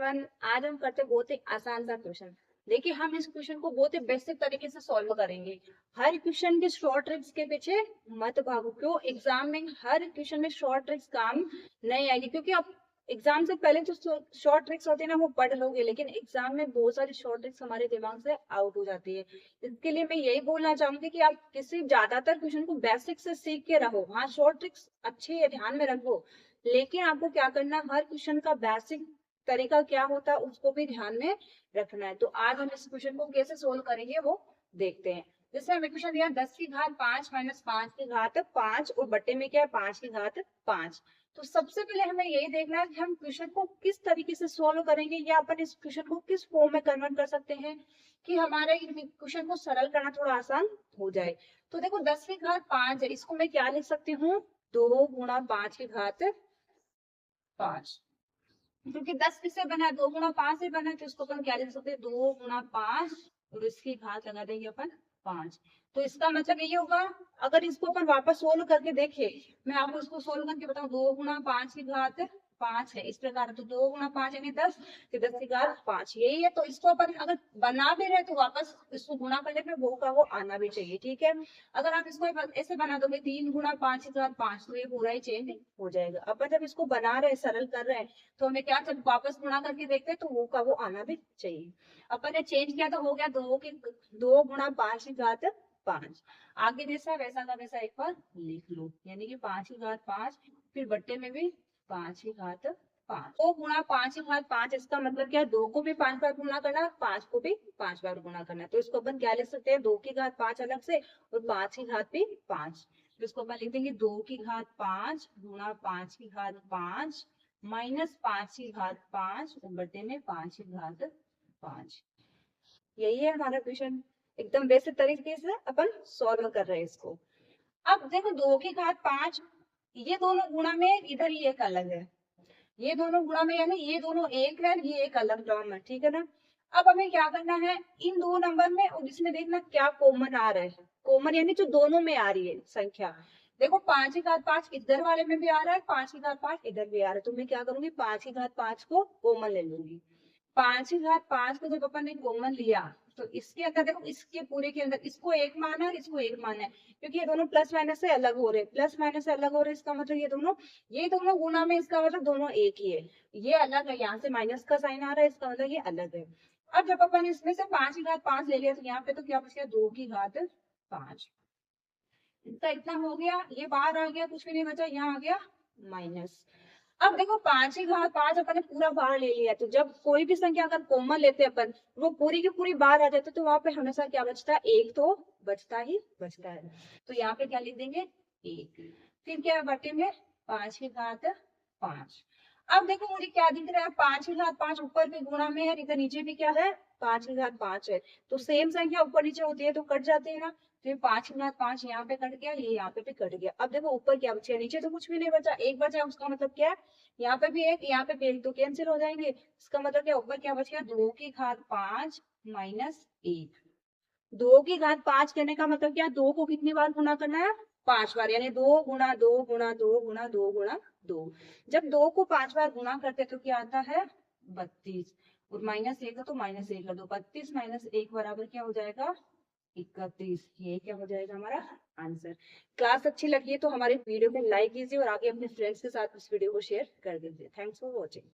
Everyone. आज हम करते बहुत ही आसान सा क्वेश्चन। देखिए, हम इस क्वेश्चन को बहुत ही बेसिक तरीके से सॉल्व करेंगे। हर क्वेश्चन के शॉर्ट ट्रिक्स के पीछे मत भागो। क्यों? एग्जाम में हर क्वेश्चन में शॉर्ट ट्रिक्स काम नहीं आएगी, क्योंकि आप एग्जाम से पहले जो शॉर्ट ट्रिक्स होती है ना वो पढ़ लोगे, लेकिन एग्जाम में बहुत सारी शॉर्ट ट्रिक्स हमारे दिमाग से आउट हो जाती है। इसके लिए मैं यही बोलना चाहूंगी कि आप किसी ज्यादातर क्वेश्चन को बेसिक से सीख के रहो। हाँ, शॉर्ट ट्रिक्स अच्छी है, ध्यान में रखो, लेकिन आपको क्या करना है, हर क्वेश्चन का बेसिक तरीका क्या होता है उसको भी ध्यान में रखना है। तो आज हम इस क्वेश्चन को कैसे सोल्व करेंगे वो देखते हैं। जैसे हमें क्वेश्चन दिया 10 की घात 5 माइनस 5 की घात 5 और बट्टे में क्या है 5 की घात 5। तो सबसे पहले हमें यही देखना है कि हम क्वेश्चन को किस तरीके से सोल्व करेंगे, या अपन इस क्वेश्चन को किस फॉर्म में कन्वर्ट कर सकते हैं कि हमारे क्वेश्चन को सरल करना थोड़ा आसान हो जाए। तो देखो, 10 की घात 5 है, इसको मैं क्या लिख सकती हूँ, 2 गुणा 5 की घात 5। क्योंकि 10 किससे बना है, 2 गुणा 5 से बना है, तो इसको अपन क्या लिख सकते हैं, 2 गुणा 5 और इसकी घात लगा देंगे अपन 5। तो इसका मतलब ये होगा, अगर इसको अपन वापस सोल्व करके देखें, मैं आपको इसको सोल्व करके बताऊं, 2 गुणा 5 की घात 5 है इस प्रकार, तो 2 गुणा 5 यानी 10, तो 10 की घात 5 यही है। तो इसको अपन अगर बना भी रहे तो वापस इसको गुणा करने पे वो का वो आना भी चाहिए, ठीक है। अगर आप इसको ऐसे बना दोगे 3 गुणा 5 की घात 5, तो ये पूरा ही चेंज हो जाएगा। अपन जब इसको बना रहे हैं, सरल कर रहे हैं, तो हमें क्या, जब वापस गुणा करके देखते हैं तो वो का वो आना भी चाहिए। अपन ने चेंज किया तो हो गया 2 गुणा 5 की घात 5। आगे जैसा वैसा का वैसा एक बार लिख लो, यानी कि 5 की घात 5, फिर बट्टे में भी 5 की घात 5। 2 गुणा 5 की घात 5, इसका मतलब क्या है, 2 को भी 5 बार गुणा करना, 5 को भी 5 बार गुणा करना है। तो इसको अपन क्या लिख सकते हैं, 2 की घात 5 अलग से और 5 की घात भी 5। तो इसको अपन लिख देंगे 2 की घात 5 गुणा 5 की घात 5 माइनस 5 की घात 5 और बटे में 5 की घात 5। यही है हमारा क्वेश्चन। एकदम बेसिक तरीके से अपन सॉल्व कर रहे हैं इसको। अब देखो, 2 की घात 5, ये दोनों गुणा में इधर ही एक अलग है, ये दोनों गुणा में यानी ये दोनों एक है, ये एक अलग टर्म है, ठीक है ना। अब हमें क्या करना है, इन दो नंबर में और इसमें देखना क्या कॉमन आ रहा है। कॉमन यानी जो दोनों में आ रही है संख्या। देखो, 5 की घात 5 इधर वाले में भी आ रहा है, 5 की घात 5 इधर भी आ रहा है, तो मैं क्या करूंगी, 5 की घात 5 को कॉमन ले लूंगी। 5 की घात 5 को जब अपन ने कॉमन लिया, तो इसके अंदर देखो, इसके पूरे के अंदर इसको एक माना है, इसको एक माना है, क्योंकि ये दोनों प्लस माइनस से अलग हो रहे हैं, प्लस माइनस से अलग हो रहे हैं, इसका मतलब ये दोनों गुना में, इसका मतलब दोनों एक ही है। ये अलग है, यहाँ से माइनस का साइन आ रहा है, इसका मतलब ये अलग है। अब जब अपन इसमें से 5 की घात 5 ले लिया, तो यहाँ पे तो क्या बच गया, 2 की घात 5। इसका इतना हो गया, ये बाहर आ गया, कुछ भी नहीं बचा, यहाँ आ गया माइनस। अब देखो, 5 की घात 5 अपन ने पूरा बाहर ले लिया, तो जब कोई भी संख्या अगर कॉमन लेते हैं अपन, वो पूरी की पूरी बाहर आ जाती है, तो वहां पे हमेशा क्या बचता है, एक तो बचता ही बचता है। तो यहाँ पे क्या लिख देंगे, एक। फिर क्या है, बटे में 5 की घात 5। अब देखो, मुझे क्या दिख रहा है, 5 की घात 5 ऊपर भी गुणा में है, इधर नीचे भी क्या है, 5 की घात 5 है। तो सेम संख्या ऊपर नीचे होती है तो कट जाते हैं ना। फिर 5 की घात 5 यहाँ पे कट गया, ये यहाँ पे भी कट गया। अब देखो, ऊपर क्या बचा, नीचे तो कुछ भी नहीं बचा, एक बचा, उसका मतलब क्या है, यहाँ पे भी एक, यहाँ पे भी एक, तो कैंसिल हो जाएंगे। इसका मतलब क्या, ऊपर क्या बच गया, 2 की घात 5 माइनस 1। 2 की घात 5 करने का मतलब क्या, 2 को कितनी बार गुणा करना है, 5 बार, यानी 2 गुणा 2 गुणा 2 गुणा 2 गुणा 2। जब 2 को 5 बार गुणा करते तो क्या आता है, 32। और माइनस 1 है तो माइनस 1 कर दो, 32 माइनस 1 बराबर क्या हो जाएगा, 31। ये क्या हो जाएगा हमारा आंसर। क्लास अच्छी लगी है तो हमारे वीडियो को लाइक कीजिए और आगे अपने फ्रेंड्स के साथ इस वीडियो को शेयर कर दीजिए। Thanks for watching.